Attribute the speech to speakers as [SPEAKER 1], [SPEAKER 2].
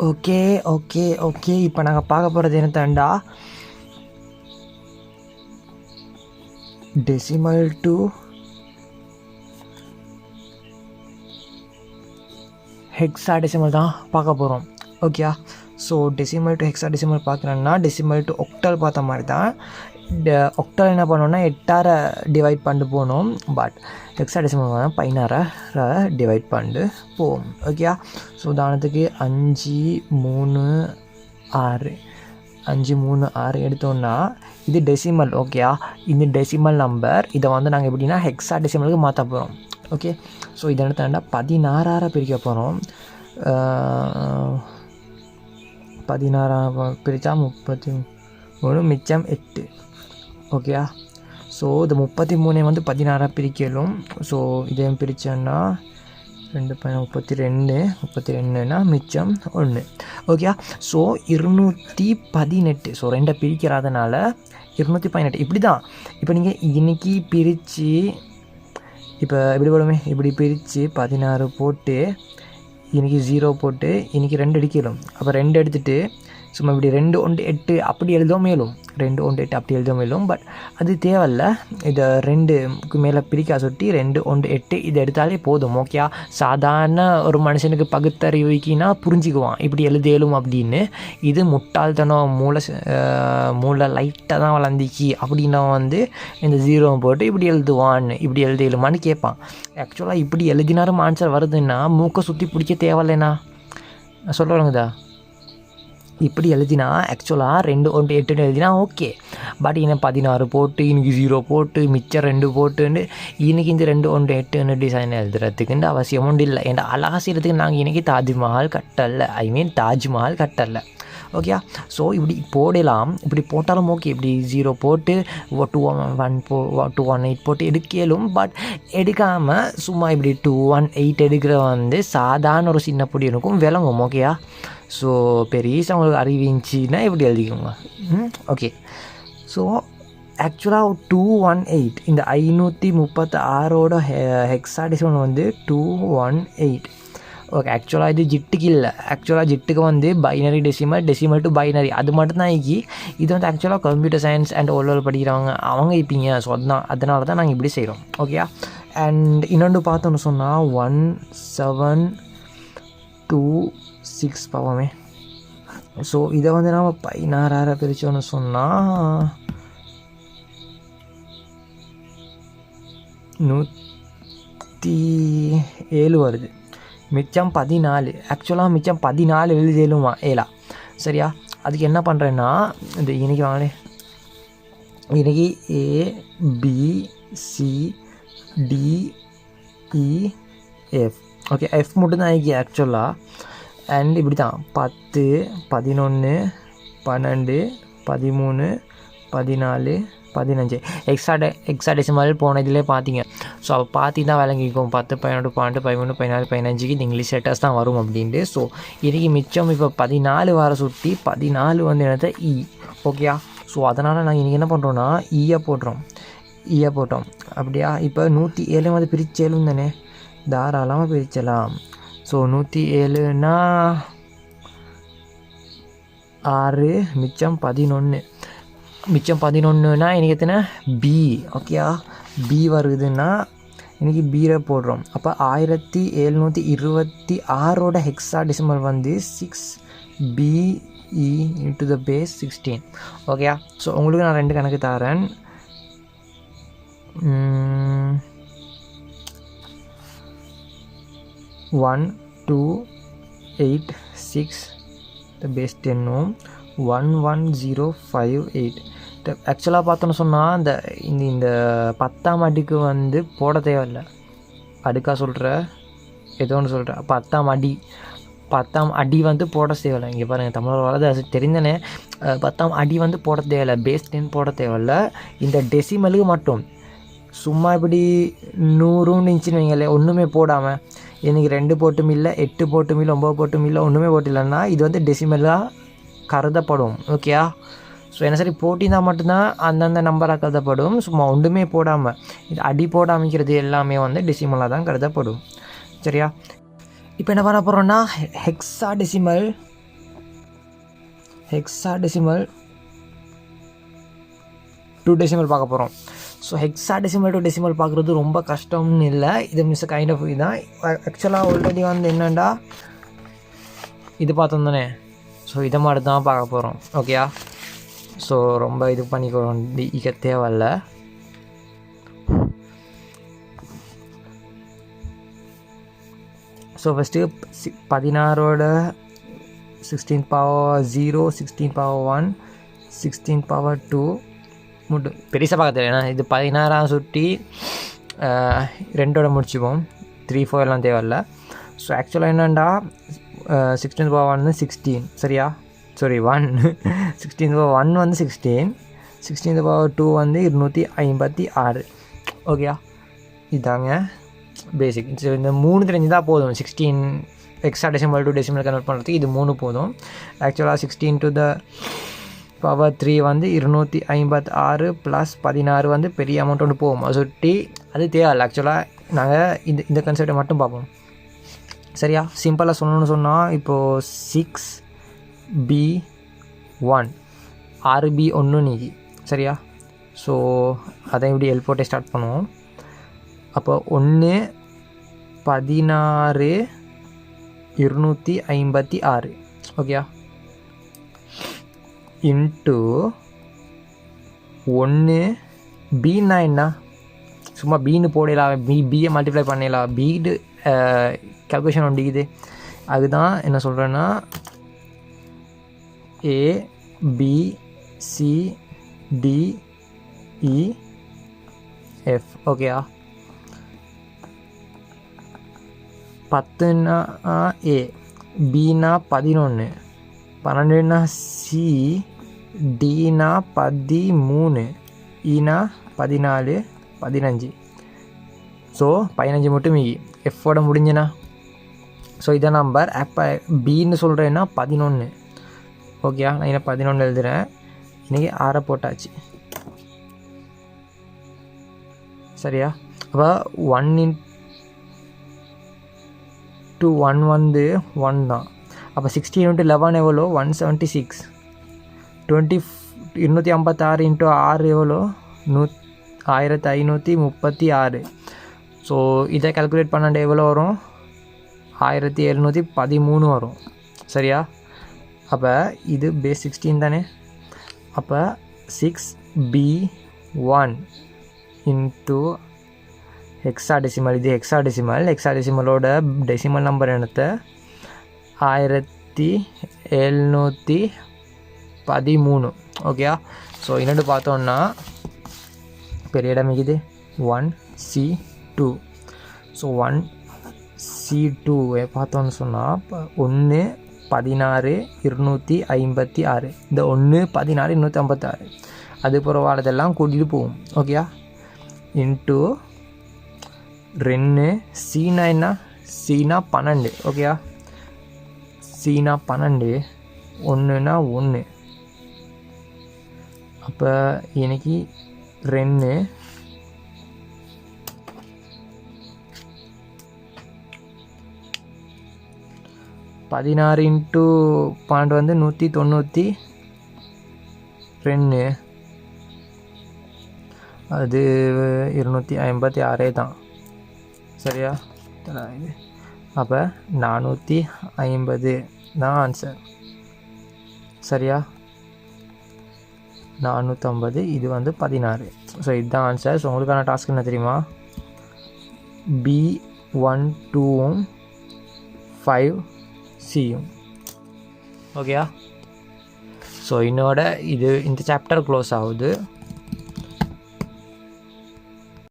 [SPEAKER 1] Okay okay okay இப்போ நாங்கள் பார்க்க போகிறது என்ன தாண்டா டெசிமல் டு ஹெக்ஸாடெசிமல் தான் பார்க்க போகிறோம். Okay, so decimal to hexadecimal பார்க்குறோன்னா டெசிமல் டு ஒக்டல் பார்த்த மாதிரி தான். ஒக்டல் என்ன பண்ணோன்னா 8 டிவைட் பண்ணிட்டு போகணும். பட் ஹெக்ஸாடெசிமல் தான் 16 டிவைட் பண்ணிட்டு போகும். ஓகே, ஸோ உதாரணத்துக்கு 5 3 6 5 3 6 எடுத்தோன்னா இது டெசிமல். ஓகே, இந்த டெசிமல் நம்பர் இதை வந்து நாங்கள் எப்படின்னா ஹெக்ஸாடெசிமலுக்கு மாற்ற போகிறோம். ஓகே, ஸோ இதை எடுத்தாண்டா 16 பிரிக்க போகிறோம். 16 பிரித்தா 33 மிச்சம் 8. ஓகேயா, ஸோ இந்த 33 வந்து 16 பிரிக்கலும். ஸோ இதையும் பிரித்தோன்னா 32 மிச்சம் 1. Okay, so 218. ஸோ 2 பிரிக்கிறதுனால 218 இப்படி தான். இப்போ நீங்கள் இன்றைக்கி பிரித்து இப்போ எப்படி போடுமே, இப்படி பிரித்து 16 போட்டு இன்றைக்கி 0 போட்டு இன்றைக்கி 2 அடிக்கலும். அப்போ 2 எடுத்துகிட்டு சும்மா இப்படி 2 1 8 அப்படி எழுதவும் மேலும் 2 1 8 அப்படி எழுதவும் மேலும். பட் அது தேவையில்ல. இதை 2க்கு மேலே பிரிக்க சுட்டி 2 1 8 இதை எடுத்தாலே போதும். ஓகே, சாதாரண ஒரு மனுஷனுக்கு பகுத்தறிவிக்கினா புரிஞ்சுக்குவான் இப்படி எழுதலும் அப்படின்னு. இது முட்டாள்தனம், மூளை லைட்டாக தான் வளர்ந்திக்கு அப்படின்னா வந்து இந்த 0 போட்டு இப்படி எழுதுவான்னு இப்படி எழுதலுமான்னு கேட்பான். ஆக்சுவலாக இப்படி எழுதினாரும் ஆன்சர் வருதுன்னா மூக்கை சுற்றி பிடிக்க தேவையில்லைண்ணா சொல்லுவாங்கதா. இப்படி எழுதினா ஆக்சுவலாக 2 1 8 எழுதினா ஓகே. பட் இன்னும் 16 போட்டு இன்றைக்கி 0 போட்டு மிச்சம் 2 போட்டுன்னு இன்றைக்கி இந்த 2 1 8 டிசைன் எழுதுறதுக்குன்ற அவசியமும் இல்லை. ஏன்னா அழகாக செய்கிறதுக்கு நாங்கள் இன்றைக்கி தாஜ்மஹால் கட்டலை, தாஜ்மஹால் கட்டலை. ஓகே, ஸோ இப்படி போடலாம். இப்படி போட்டாலும் ஓகே. இப்படி 0 போட்டு 218 போட்டு எடுக்கலும். பட் எடுக்காமல் சும்மா இப்படி 218 எடுக்கிற வந்து சாதாரண ஒரு சின்ன பொடி இருக்கும் விளங்கும். ஓகேயா, ஸோ பெரிய உங்களுக்கு அறிவிச்சின்னா இப்படி எழுதிக்கோங்க. ஓகே, ஸோ ஆக்சுவலாக 218 இந்த 536 ஹெக்ஸாடெசிமல் வந்து 218. ஓகே, ஆக்சுவலாக இது ஜிட்டுக்கு இல்லை. ஆக்சுவலாக ஜிட்டுக்கு வந்து பைனரி டெசிமல் டு பைனரி அது மட்டும்தான் இது வந்து ஆக்சுவலாக கம்ப்யூட்டர் சயின்ஸ் அண்ட் ஓலோவில் படிக்கிறவங்க அவங்க இப்பீங்க. ஸோ அதனால தான் நாங்கள் இப்படி செய்கிறோம். ஓகே, அண்ட் இன்னொன்று பார்த்தோன்னு சொன்னால் 1726 பார்ப்போமே. ஸோ இதை வந்து நம்ம 16 பிரித்தோன்னு சொன்னால் 107 வருது. மிச்சம் 14. ஆக்சுவலாக மிச்சம் 14 எழுதியலுமா ஏலா. சரியா, அதுக்கு என்ன பண்ணுறேன்னா இந்த இன்றைக்கி வாங்களே இன்றைக்கி ABCDEF. ஓகே, எஃப் மட்டும்தான் ஆக்சுவலாக. அண்ட் இப்படி தான் 10 11 12 13 14 15 ஹெக்ஸாடெசிமல் போனதிலே பார்த்தீங்க. ஸோ அப்போ பார்த்து தான் விளங்கிக்கும் 10 11 12 13 14 15க்கு இந்த இங்கிலீஷ் லெட்டர்ஸ் தான் வரும் அப்படின்ட்டு. ஸோ இன்றைக்கி மிச்சம் இப்போ 14 வர சுற்றி 14 வந்து என்னது இ. ஓகேயா, ஸோ அதனால் நாங்கள் இன்றைக்கி என்ன பண்ணுறோன்னா ஈயை போட்டோம். அப்படியா, இப்போ 107 வந்து பிரிச்சேலும் தானே, தாராளமாக பிரிச்சலாம். ஸோ 107னா 6 மிச்சம் 11. மிச்சம் 11னா எனக்கு எத்தனை பி. ஓகேயா, பி வருதுன்னா இன்றைக்கி பீரை போடுறோம். அப்போ 1726 ஹெக்ஸாடெசிமல் வந்து 6BE into the base 16. ஓகேயா, ஸோ உங்களுக்கு நான் 2 கணக்கு தரேன். 1 2 8 6 the base 10 11058. ஆக்சுவலாக பார்த்தோன்னு சொன்னால் இந்த 10ஆம் அடிக்கு வந்து போட தேவையில்லை. அடுக்கா சொல்கிற ஏதோ ஒன்று சொல்கிறேன். 10ஆம் அடி வந்து போட தேவையில்லை. இங்கே பாருங்கள், தமிழோட வரது அது தெரிந்தனே. 10ஆம் அடி வந்து போட தேவையில்லை, பேஸ் 10 போட தேவையில்லை. இந்த டெசிமலுக்கு மட்டும் சும்மா இப்படி 100ன்னு இன்ச்சுன்னு வைங்களே, ஒன்றுமே போடாமல் இன்றைக்கி 2 போட்டும் இல்லை 8 போட்டும் இல்லை 9 போட்டும் இல்லை ஒன்றுமே போட்டில்லைன்னா இது வந்து டெசிமலாக கருதப்படும். ஓகேயா, ஸோ என்ன சரி போட்டினா மட்டும்தான் அந்தந்த நம்பராக கருதப்படும். சும்மா ஒன்றுமே போடாமல் இது அடி போடாமிக்கிறது எல்லாமே வந்து டெசிமலாக தான் கருதப்படும். சரியா, இப்போ என்ன பண்ண போகிறோன்னா ஹெக்ஸாடெசிமல் ஹெக்ஸாடெசிமல் டூ டெசிமல் பார்க்க போகிறோம். ஸோ ஹெக்ஸாடெசிமல் டு டெசிமல் பார்க்குறது ரொம்ப கஷ்டம்னு இல்லை, இது மிஸ் கைண்ட் ஆஃப் இதுதான். ஆக்சுவலாக ஆல்ரெடி வந்து என்னென்னா இது பார்த்தோம் தானே, ஸோ இதை மாதிரி தான் பார்க்க போகிறோம். ஓகேயா, ஸோ ரொம்ப இது பண்ணிக்கிறோம் இக்க தேவையில்ல. ஸோ ஃபஸ்ட்டு 16ஓட 16 பவர் 0, 16 பவர் 1, 16 பவர் 2 முட்டு பெருசாக பார்க்க தெரியல. இது 16 சுட்டி 2ஓட முடிச்சுப்போம், 3, 4 எல்லாம் தேவையில்ல. ஸோ ஆக்சுவலாக என்னென்னா 16 பவர் 1 வந்து 16, சரியா, சாரி 1, 16 பவர் 1 வந்து 16, 16 பவர் 2 வந்து 256. ஓகேயா, இதாங்க பேசிக். இந்த 3 தெரிஞ்சு தான் போதும். 16 ஹெக்ஸாடெசிமல் டு டெசிமல் கன்வெர்ட் பண்ணுறதுக்கு இது 3 போதும். ஆக்சுவலாக 16 டு த பவர் 3 வந்து 256 ப்ளஸ் 16 வந்து பெரிய அமௌண்ட் ஒன்று போகும். அது சுட்டி அது தேவையில்லை. ஆக்சுவலாக நாங்கள் இந்த கன்செப்டை மட்டும் பார்ப்போம், சரியா. சிம்பிளாக சொல்லணும்னு சொன்னால் இப்போது 6B1 6B1 நீக்கி, சரியா. ஸோ அதை இப்படி எல் போட்டே ஸ்டார்ட் பண்ணுவோம். அப்போ 1 16 256, ஓகேயா, இன்ட்டு 1 பீன்னா என்ன, சும்மா பீன்னு போடலாம், பியை மல்டிப்ளை பண்ணலாம், பீடு கேல்குலேஷன் ஒண்டிக்குது. அதுதான் என்ன சொல்கிறேன்னா ABCDEF, ஓகேயா. 10னா A, Bனா 11, 12னா C, Dனா 13, Eனா 14, 15. ஸோ 15 மட்டும் மீகி எஃபோட முடிஞ்சுனா. ஸோ இதை நம்பர் அப்போ பின்னு சொல்கிறேன்னா 11. ஓகேயா, நான் என்ன 11 எழுதுகிறேன். இன்றைக்கி 6 போட்டாச்சு, சரியா. அப்போ 1 into 1 வந்து 1 தான். அப்போ 16 into 11 எவ்வளோ 176. 256 into 6 எவ்வளோ 1536. ஸோ இதை கால்குலேட் பண்ணாண்டே எவ்வளோ வரும் 1713 வரும், சரியா. அப்போ இது பேஸ் 16 தானே. அப்போ 6B1 இன்ட்டு ஹெக்ஸாடெசிமல், இது ஹெக்ஸாடெசிமலோட டெசிமல் நம்பர் என்னத்தை 1713. ஓகேயா. ஸோ இன்னொன்று பார்த்தோன்னா பெரிய இடம் இது 1C2. ஸோ 1C2 பார்த்தோன்னு சொன்னால் 1 16 256. இந்த 1 16 256 அது பரவாயில்லதெல்லாம் கூட்டிகிட்டு போகும், ஓகேயா. இன்ட்டு 2 சீனா என்ன, சீனா 12, ஓகேயா. சீனா 12, 1னா 1. அப்போ எனக்கு 2 16 into 12 வந்து 192. அது 256 தான், சரியா. அப்போ 450 தான் ஆன்சர், சரியா. 450, இது வந்து 16. ஸோ இதுதான் ஆன்சர். ஸோ உங்களுக்கான டாஸ்க் என்ன தெரியுமா, B12ம் 5Cயும், ஓகேயா. ஸோ இன்னோட இது இந்த சாப்டர் க்ளோஸ் ஆகுது.